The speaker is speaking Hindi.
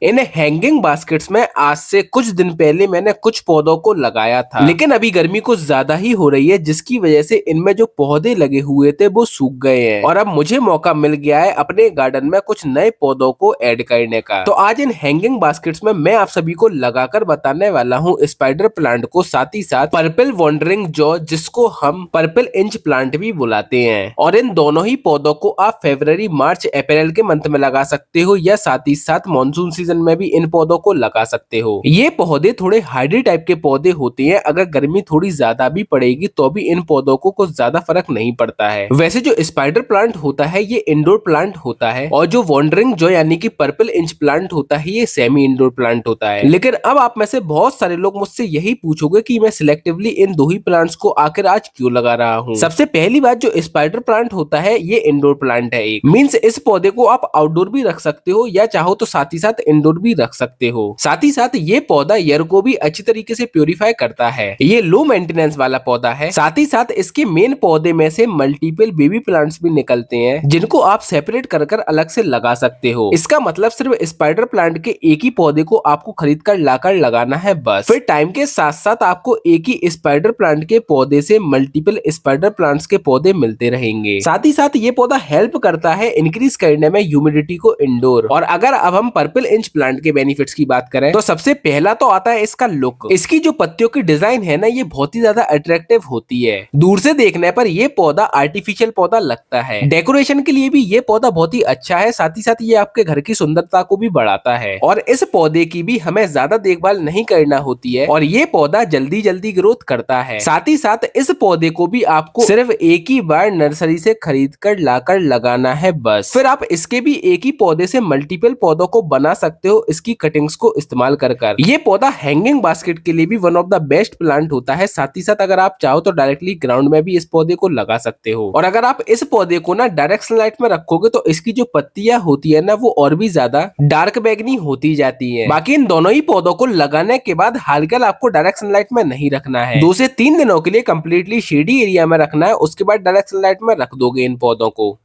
इन हैंगिंग बास्केट्स में आज से कुछ दिन पहले मैंने कुछ पौधों को लगाया था, लेकिन अभी गर्मी कुछ ज्यादा ही हो रही है जिसकी वजह से इनमें जो पौधे लगे हुए थे वो सूख गए हैं और अब मुझे मौका मिल गया है अपने गार्डन में कुछ नए पौधों को ऐड करने का। तो आज इन हैंगिंग बास्केट्स में मैं आप सभी को लगाकर बताने वाला हूँ स्पाइडर प्लांट को, साथ ही साथ पर्पल वॉन्डरिंग जॉ जिसको हम पर्पल इंच प्लांट भी बुलाते हैं। और इन दोनों ही पौधों को आप फरवरी, मार्च, अप्रैल के मंथ में लगा सकते हो या साथ ही साथ मानसून सीजन में भी इन पौधों को लगा सकते हो। ये पौधे थोड़े हार्डी टाइप के पौधे होते हैं, अगर गर्मी थोड़ी ज्यादा भी पड़ेगी तो भी इन पौधों को कुछ ज्यादा फर्क नहीं पड़ता है। वैसे जो स्पाइडर प्लांट होता है ये इंडोर प्लांट होता है और जो वॉन्डरिंग जो यानी कि पर्पल इंच प्लांट होता है ये सेमी इंडोर प्लांट होता है। लेकिन अब आप में से बहुत सारे लोग मुझसे यही पूछोगे कि मैं सिलेक्टिवली इन दो ही प्लांट्स को आखिर आज क्यों लगा रहा हूँ। सबसे पहली बात, जो स्पाइडर प्लांट होता है ये इंडोर प्लांट है, एक मीन्स इस पौधे को आप आउटडोर भी रख सकते हो या चाहो तो साथ ही साथ इंडोर भी रख सकते हो। साथ ही साथ ये पौधा एयर को भी अच्छी तरीके से प्यूरिफाई करता है। ये लो मेंटेनेंस वाला पौधा है। साथ ही साथ इसके मेन पौधे में से मल्टीपल बेबी प्लांट्स भी निकलते हैं जिनको आप सेपरेट कर कर अलग से लगा सकते हो। इसका मतलब सिर्फ स्पाइडर प्लांट के एक ही पौधे को आपको खरीद कर लाकर लगाना है बस। फिर टाइम के साथ साथ आपको एक ही स्पाइडर प्लांट के पौधे से मल्टीपल स्पाइडर प्लांट्स के पौधे मिलते रहेंगे। साथ ही साथ ये पौधा हेल्प करता है इंक्रीज करने में ह्यूमिडिटी को इंडोर। और अगर अब हम पर्पल इंच प्लांट के बेनिफिट्स की बात करें तो सबसे पहला तो आता है इसका लुक। इसकी जो पत्तियों की डिजाइन है ना ये बहुत ही ज्यादा अट्रैक्टिव होती है। दूर से देखने पर ये पौधा आर्टिफिशियल पौधा लगता है। डेकोरेशन के लिए भी ये पौधा बहुत ही अच्छा है, साथ ही साथ ये आपके घर की सुंदरता को भी बढ़ाता है। और इस पौधे की भी हमें ज्यादा देखभाल नहीं करना होती है और ये पौधा जल्दी जल्दी ग्रोथ करता है। साथ ही साथ इस पौधे को भी आपको सिर्फ एक ही बार नर्सरी से खरीद कर लाकर लगाना है बस। फिर आप इसके भी एक ही पौधे से मल्टीपल पौधों को बना सकते हो इसकी कटिंग्स को इस्तेमाल कर। ये पौधा हैंगिंग बास्केट के लिए भी one of the best plant होता है। साथ ही साथ अगर आप चाहो तो डायरेक्टली ग्राउंड में भी इस पौधे को लगा सकते हो। और अगर आप इस पौधे को ना डायरेक्ट सनलाइट में रखोगे तो इसकी जो पत्तियां होती है ना वो और भी ज्यादा डार्क बैगनी होती जाती है। बाकी इन दोनों ही पौधों को लगाने के बाद हाल आपको डायरेक्ट सनलाइट में नहीं रखना है। 2 से 3 दिनों के लिए कम्प्लीटली शेडी एरिया में रखना है, उसके बाद डायरेक्ट सनलाइट में रख दोगे इन पौधों को।